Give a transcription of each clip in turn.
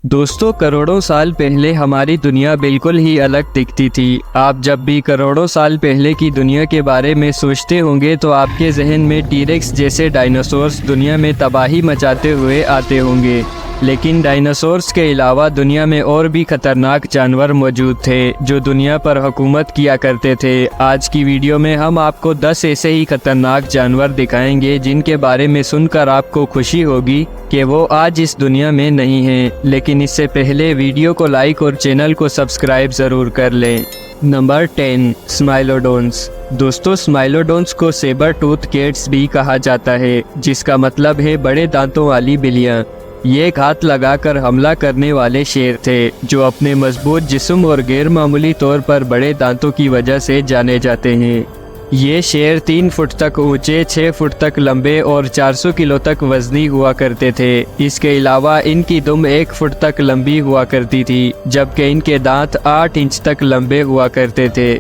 दोस्तों, करोड़ों साल पहले हमारी दुनिया बिल्कुल ही अलग दिखती थी। आप जब भी करोड़ों साल पहले की दुनिया के बारे में सोचते होंगे तो आपके जहन में टीरेक्स जैसे डायनासोर्स दुनिया में तबाही मचाते हुए आते होंगे। लेकिन डायनासोर्स के अलावा दुनिया में और भी खतरनाक जानवर मौजूद थे जो दुनिया पर हुकूमत किया करते थे। आज की वीडियो में हम आपको 10 ऐसे ही खतरनाक जानवर दिखाएंगे जिनके बारे में सुनकर आपको खुशी होगी कि वो आज इस दुनिया में नहीं हैं। लेकिन इससे पहले वीडियो को लाइक और चैनल को सब्सक्राइब ज़रूर कर लें। नंबर 10, स्माइलोडोन्स। दोस्तों, स्माइलोडोन्स को सेबर टूथ कैट्स भी कहा जाता है, जिसका मतलब है बड़े दांतों वाली बिल्लियाँ। ये घात लगाकर हमला करने वाले शेर थे जो अपने मजबूत जिस्म और गैर मामूली तौर पर बड़े दांतों की वजह से जाने जाते हैं। ये शेर 3 फुट तक ऊंचे, 6 फुट तक लंबे और 400 किलो तक वजनी हुआ करते थे। इसके अलावा इनकी दुम 1 फुट तक लंबी हुआ करती थी, जबकि इनके दांत 8 इंच तक लंबे हुआ करते थे,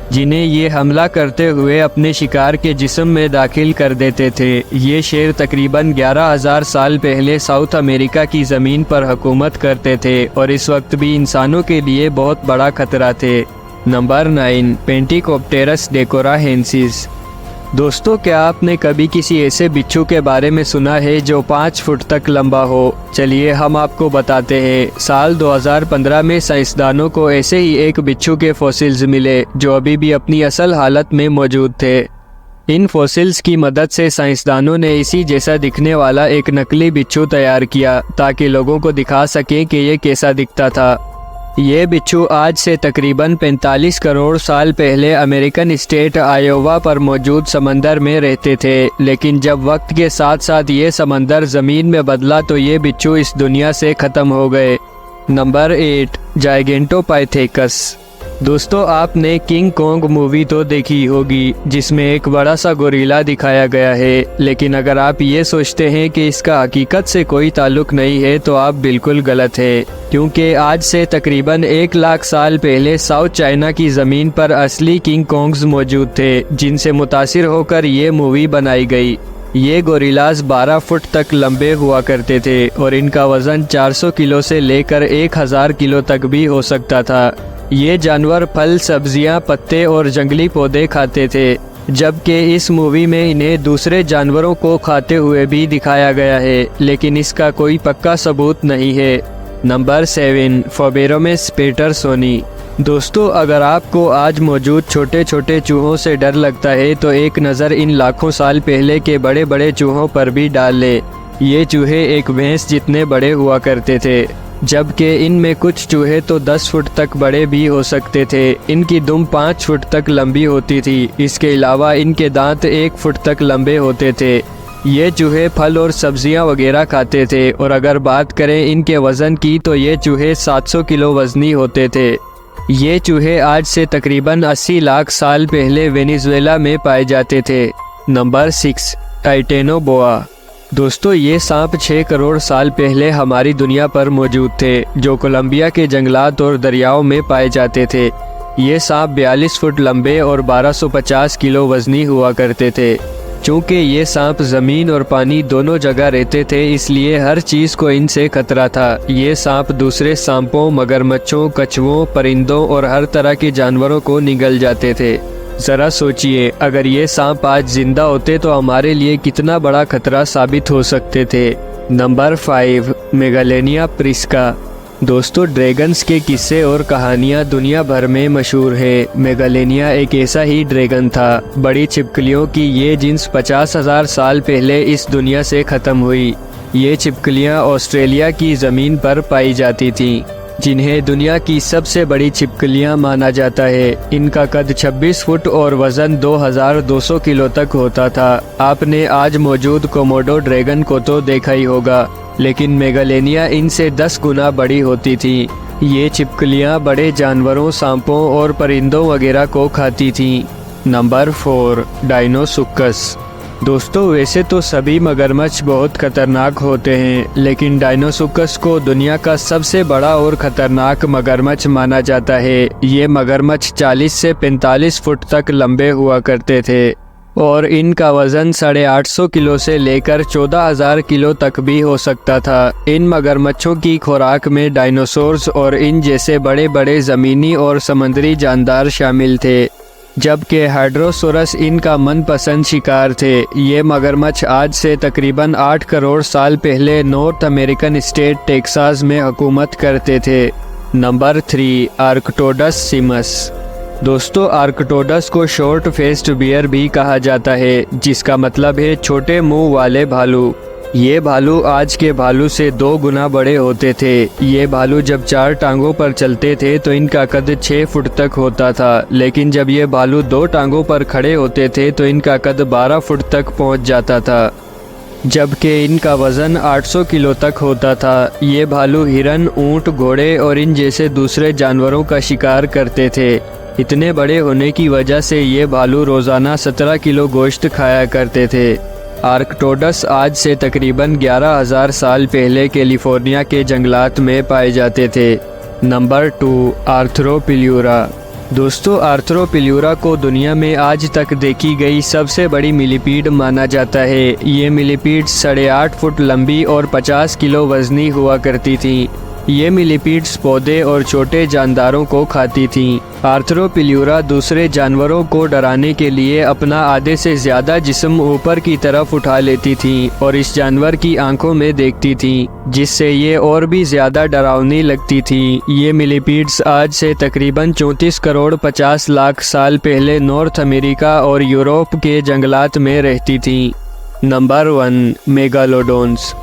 जिन्हें ये हमला करते हुए अपने शिकार के जिस्म में दाखिल कर देते थे। ये शेर तकरीबन 11,000 साल पहले साउथ अमेरिका की ज़मीन पर हुकूमत करते थे और इस वक्त भी इंसानों के लिए बहुत बड़ा खतरा थे। नंबर 9, पेंटिकोप्टेरस डेकोराहेंसिस। दोस्तों, क्या आपने कभी किसी ऐसे बिच्छू के बारे में सुना है जो 5 फुट तक लंबा हो? चलिए हम आपको बताते हैं। साल 2015 में साइंसदानों को ऐसे ही एक बिच्छू के फॉसिल्स मिले जो अभी भी अपनी असल हालत में मौजूद थे। इन फॉसिल्स की मदद से साइंसदानों ने इसी जैसा दिखने वाला एक नकली बिच्छू तैयार किया ताकि लोगों को दिखा सकें कि ये कैसा दिखता था। ये बिच्छू आज से तकरीबन 45 करोड़ साल पहले अमेरिकन स्टेट आयोवा पर मौजूद समंदर में रहते थे। लेकिन जब वक्त के साथ साथ ये समंदर ज़मीन में बदला तो ये बिच्छू इस दुनिया से ख़त्म हो गए। नंबर 8, जाइगेंटोपाइथेकस। दोस्तों, आपने किंग कॉन्ग मूवी तो देखी होगी जिसमें एक बड़ा सा गोरिल्ला दिखाया गया है। लेकिन अगर आप ये सोचते हैं कि इसका हकीकत से कोई ताल्लुक नहीं है तो आप बिल्कुल गलत है, क्योंकि आज से तकरीबन 1 लाख साल पहले साउथ चाइना की ज़मीन पर असली किंग कॉन्ग्स मौजूद थे, जिनसे मुतासिर होकर ये मूवी बनाई गई। ये गोरिल्लास 12 फुट तक लंबे हुआ करते थे और इनका वज़न 400 किलो से लेकर 1000 किलो तक भी हो सकता था। ये जानवर फल, सब्जियां, पत्ते और जंगली पौधे खाते थे, जबकि इस मूवी में इन्हें दूसरे जानवरों को खाते हुए भी दिखाया गया है, लेकिन इसका कोई पक्का सबूत नहीं है। नंबर 7, फोबेरोमेस पेटरसोनी। दोस्तों, अगर आपको आज मौजूद छोटे छोटे चूहों से डर लगता है तो एक नज़र इन लाखों साल पहले के बड़े बड़े चूहों पर भी डाल ले। ये चूहे एक भैंस जितने बड़े हुआ करते थे, जबकि इनमें कुछ चूहे तो 10 फुट तक बड़े भी हो सकते थे। इनकी दुम 5 फुट तक लंबी होती थी। इसके अलावा इनके दांत 1 फुट तक लंबे होते थे। ये चूहे फल और सब्जियां वगैरह खाते थे और अगर बात करें इनके वज़न की तो ये चूहे 700 किलो वज़नी होते थे। ये चूहे आज से तकरीबन 80 लाख साल पहले वेनेजुएला में पाए जाते थे। Number 6, Titanoboa. दोस्तों, ये सांप 6 करोड़ साल पहले हमारी दुनिया पर मौजूद थे, जो कोलंबिया के जंगलात और दरियाओं में पाए जाते थे। ये सांप 42 फुट लंबे और 1250 किलो वजनी हुआ करते थे। चूँकि ये सांप ज़मीन और पानी दोनों जगह रहते थे, इसलिए हर चीज़ को इनसे खतरा था। ये सांप दूसरे सांपों, मगरमच्छों, कछुओं, परिंदों और हर तरह के जानवरों को निगल जाते थे। ज़रा सोचिए, अगर ये सांप आज जिंदा होते तो हमारे लिए कितना बड़ा खतरा साबित हो सकते थे। Number 5, Megalania prisca. दोस्तों, ड्रैगन्स के किस्से और कहानियाँ दुनिया भर में मशहूर है। मेगालेनिया एक ऐसा ही ड्रैगन था। बड़ी छिपकलियों की ये जिन्स 50,000 साल पहले इस दुनिया से ख़त्म हुई। ये छिपकलियाँ ऑस्ट्रेलिया की ज़मीन पर पाई जाती थीं, जिन्हें दुनिया की सबसे बड़ी छिपकलियां माना जाता है। इनका कद 26 फुट और वज़न 2200 किलो तक होता था। आपने आज मौजूद कोमोडो ड्रैगन को तो देखा ही होगा, लेकिन मेगालेनिया इनसे 10 गुना बड़ी होती थी। ये छिपकलियां बड़े जानवरों, सांपों और परिंदों वगैरह को खाती थीं। नंबर 4, डायनोसुक्कस। दोस्तों, वैसे तो सभी मगरमच्छ बहुत खतरनाक होते हैं, लेकिन डायनोसुक्कस को दुनिया का सबसे बड़ा और ख़तरनाक मगरमच्छ माना जाता है। ये मगरमच्छ 40 से 45 फुट तक लंबे हुआ करते थे। और इनका वज़न 850 किलो से लेकर 14,000 किलो तक भी हो सकता था। इन मगरमच्छों की खुराक में डायनासोर्स और इन जैसे बड़े बड़े ज़मीनी और समुद्री जानदार शामिल थे, जबकि हाइड्रोसोरस इनका मनपसंद शिकार थे। ये मगरमच्छ आज से तकरीबन 8 करोड़ साल पहले नॉर्थ अमेरिकन स्टेट टेक्सास में हुकूमत करते थे। नंबर 3, आर्क्टोडस सिमस। दोस्तों, आर्क्टोडस को शॉर्ट फेस्ड बियर भी कहा जाता है, जिसका मतलब है छोटे मुंह वाले भालू। ये भालू आज के भालू से 2 गुना बड़े होते थे। ये भालू जब 4 टांगों पर चलते थे तो इनका कद 6 फुट तक होता था, लेकिन जब ये भालू 2 टांगों पर खड़े होते थे तो इनका कद 12 फुट तक पहुंच जाता था, जबकि इनका वज़न 800 किलो तक होता था। ये भालू हिरन, ऊंट, घोड़े और इन जैसे दूसरे जानवरों का शिकार करते थे। इतने बड़े होने की वजह से ये भालू रोज़ाना 17 किलो गोश्त खाया करते थे। आर्क्टोडस आज से तकरीबन 11,000 साल पहले कैलिफोर्निया के जंगलात में पाए जाते थे। नंबर 2, आर्थ्रोपिल्यूरा। दोस्तों, आर्थ्रोपिल्यूरा को दुनिया में आज तक देखी गई सबसे बड़ी मिलीपीड माना जाता है। ये मिलीपीड 8.5 फुट लंबी और 50 किलो वजनी हुआ करती थी। ये मिलीपीड्स पौधे और छोटे जानदारों को खाती थीं। आर्थ्रोपिल्यूरा दूसरे जानवरों को डराने के लिए अपना आधे से ज़्यादा जिस्म ऊपर की तरफ उठा लेती थीं और इस जानवर की आंखों में देखती थीं, जिससे ये और भी ज़्यादा डरावनी लगती थीं। ये मिलीपीड्स आज से तकरीबन 34 करोड़ 50 लाख साल पहले नॉर्थ अमेरिका और यूरोप के जंगलात में रहती थीं। नंबर 1, मेगालोडोन्स।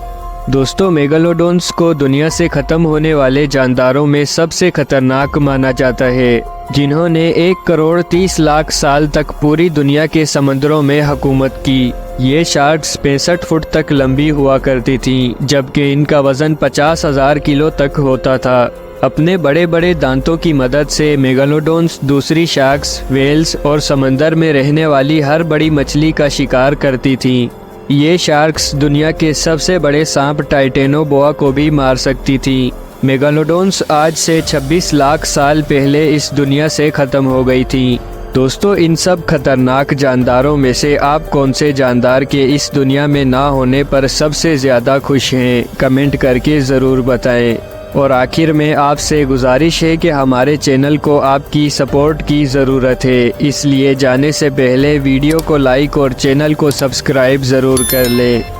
दोस्तों, मेगालोडोन्स को दुनिया से ख़त्म होने वाले जानदारों में सबसे खतरनाक माना जाता है, जिन्होंने 1 करोड़ 30 लाख साल तक पूरी दुनिया के समुद्रों में हुकूमत की। ये शार्क्स 65 फुट तक लंबी हुआ करती थीं, जबकि इनका वज़न 50,000 किलो तक होता था। अपने बड़े बड़े दांतों की मदद से मेगालोडोन्स दूसरी शार्क्स, वेल्स और समंदर में रहने वाली हर बड़ी मछली का शिकार करती थीं। ये शार्क्स दुनिया के सबसे बड़े सांप टाइटेनोबोआ को भी मार सकती थीं। मेगालोडोन्स आज से 26 लाख साल पहले इस दुनिया से ख़त्म हो गई थीं। दोस्तों, इन सब खतरनाक जानदारों में से आप कौन से जानदार के इस दुनिया में ना होने पर सबसे ज़्यादा खुश हैं? कमेंट करके ज़रूर बताएं। और आखिर में आपसे गुजारिश है कि हमारे चैनल को आपकी सपोर्ट की ज़रूरत है, इसलिए जाने से पहले वीडियो को लाइक और चैनल को सब्सक्राइब ज़रूर कर लें।